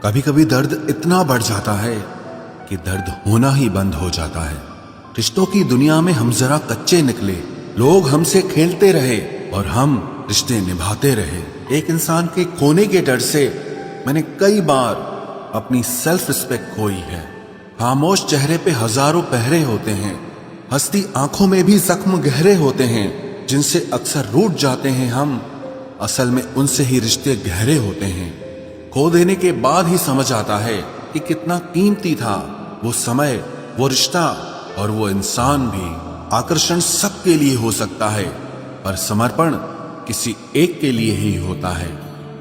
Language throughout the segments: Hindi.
कभी कभी दर्द इतना बढ़ जाता है कि दर्द होना ही बंद हो जाता है। रिश्तों की दुनिया में हम जरा कच्चे निकले, लोग हमसे खेलते रहे और हम रिश्ते निभाते रहे। एक इंसान के खोने के डर से मैंने कई बार अपनी सेल्फ रिस्पेक्ट खोई है। खामोश चेहरे पे हजारों पहरे होते हैं, हंसती आंखों में भी जख्म गहरे होते हैं, जिनसे अक्सर रूठ जाते हैं हम। असल में उनसे ही रिश्ते गहरे होते हैं। खो देने के बाद ही समझ आता है कि कितना कीमती था वो समय, वो रिश्ता और वो इंसान भी। आकर्षण सबके लिए हो सकता है, पर समर्पण किसी एक के लिए ही होता है।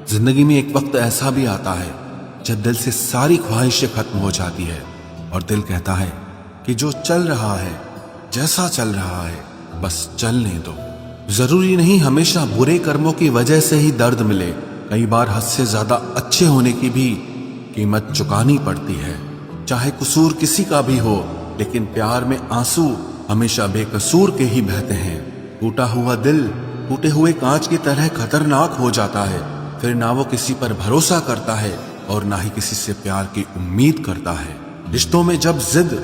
जिंदगी में एक वक्त ऐसा भी आता है जब दिल से सारी ख्वाहिशें खत्म हो जाती है और दिल कहता है कि जो चल रहा है, जैसा चल रहा है, बस चलने दो। जरूरी नहीं हमेशा बुरे कर्मों की वजह से ही दर्द मिले। कई बार हद से ज्यादा अच्छे होने की भी कीमत चुकानी पड़ती है। चाहे कसूर किसी का भी हो, लेकिन प्यार में आंसू हमेशा बेकसूर के ही बहते हैं। टूटा हुआ दिल टूटे हुए कांच की तरह खतरनाक हो जाता है। फिर ना वो किसी पर भरोसा करता है और ना ही किसी से प्यार की उम्मीद करता है। रिश्तों में जब जिद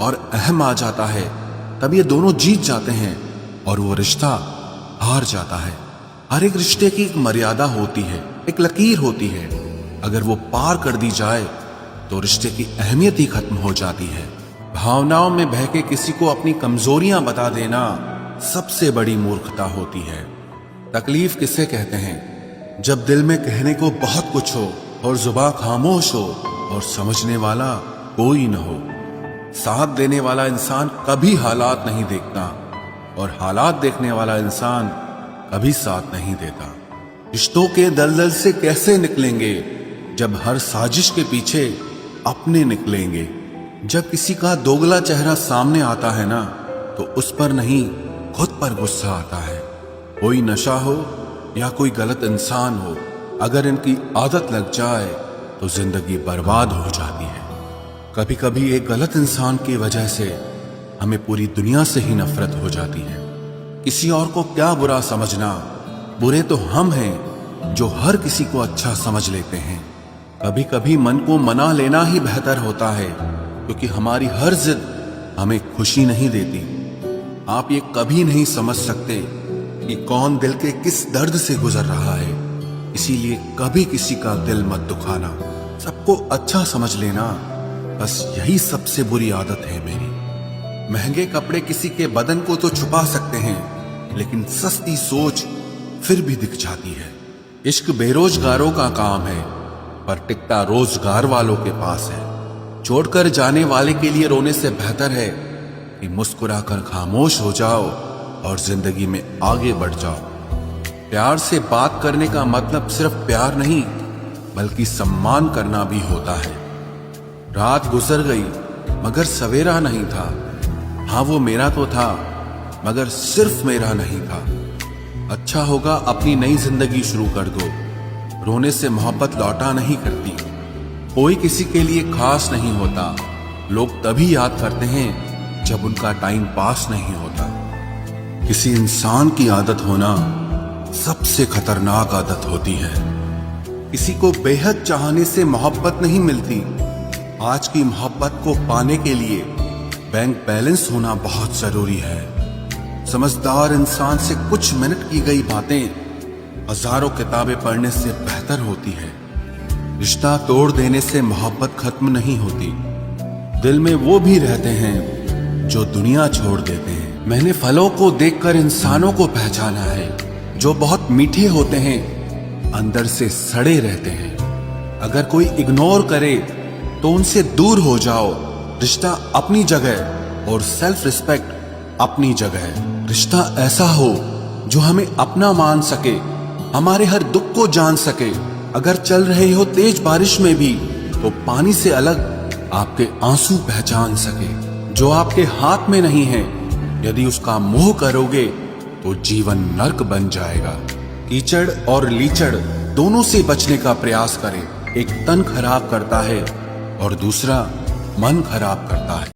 और अहम आ जाता है, तब ये दोनों जीत जाते हैं और वो रिश्ता हार जाता है। हर एक रिश्ते की एक मर्यादा होती है, एक लकीर होती है। अगर वो पार कर दी जाए तो रिश्ते की अहमियत ही खत्म हो जाती है। भावनाओं में बहके किसी को अपनी कमजोरियां बता देना सबसे बड़ी मूर्खता होती है। तकलीफ किसे कहते हैं? जब दिल में कहने को बहुत कुछ हो और जुबान खामोश हो और समझने वाला कोई न हो। साथ देने वाला इंसान कभी हालात नहीं देखता और हालात देखने वाला इंसान कभी साथ नहीं देता। रिश्तों के दलदल से कैसे निकलेंगे जब हर साजिश के पीछे अपने निकलेंगे। जब किसी का दोगला चेहरा सामने आता है ना, तो उस पर नहीं खुद पर गुस्सा आता है। कोई नशा हो या कोई गलत इंसान हो, अगर इनकी आदत लग जाए तो जिंदगी बर्बाद हो जाती है। कभी कभी एक गलत इंसान की वजह से हमें पूरी दुनिया से ही नफरत हो जाती है। किसी और को क्या बुरा समझना, बुरे तो हम हैं जो हर किसी को अच्छा समझ लेते हैं। कभी कभी मन को मना लेना ही बेहतर होता है, क्योंकि हमारी हर जिद हमें खुशी नहीं देती। आप ये कभी नहीं समझ सकते कि कौन दिल के किस दर्द से गुजर रहा है। इसीलिए कभी किसी का दिल मत दुखाना, सबको अच्छा समझ लेना। बस यही सबसे बुरी आदत है मेरी। महंगे कपड़े किसी के बदन को तो छुपा सकते हैं, लेकिन सस्ती सोच फिर भी दिख जाती है। इश्क बेरोजगारों का काम है, पर टिकता रोजगार वालों के पास है। छोड़कर जाने वाले के लिए रोने से बेहतर है कि मुस्कुराकर खामोश हो जाओ और जिंदगी में आगे बढ़ जाओ। प्यार से बात करने का मतलब सिर्फ प्यार नहीं, बल्कि सम्मान करना भी होता है। रात गुजर गई मगर सवेरा नहीं था। हाँ, वो मेरा तो था, मगर सिर्फ मेरा नहीं था। अच्छा होगा अपनी नई जिंदगी शुरू कर दो। रोने से मोहब्बत लौटा नहीं करती। कोई किसी के लिए खास नहीं होता। लोग तभी याद करते हैं जब उनका टाइम पास नहीं होता। किसी इंसान की आदत होना सबसे खतरनाक आदत होती है। किसी को बेहद चाहने से मोहब्बत नहीं मिलती। आज की मोहब्बत को पाने के लिए बैंक बैलेंस होना बहुत जरूरी है। समझदार इंसान से कुछ मिनट की गई बातें हजारों किताबें पढ़ने से बेहतर होती है। रिश्ता तोड़ देने से मोहब्बत खत्म नहीं होती। दिल में वो भी रहते हैं जो दुनिया छोड़ देते हैं। मैंने फलों को देखकर इंसानों को पहचाना है, जो बहुत मीठे होते हैं, अंदर से सड़े रहते हैं। अगर कोई इग्नोर करे तो उनसे दूर हो जाओ। रिश्ता अपनी जगह और सेल्फ रिस्पेक्ट अपनी जगह। रिश्ता ऐसा हो जो हमें अपना मान सके, हमारे हर दुख को जान सके। अगर चल रहे हो तेज बारिश में भी, तो पानी से अलग आपके आंसू पहचान सके। जो आपके हाथ में नहीं है, यदि उसका मोह करोगे तो जीवन नर्क बन जाएगा। कीचड़ और लीचड़ दोनों से बचने का प्रयास करें। एक तन खराब करता है और दूसरा मन खराब करता है।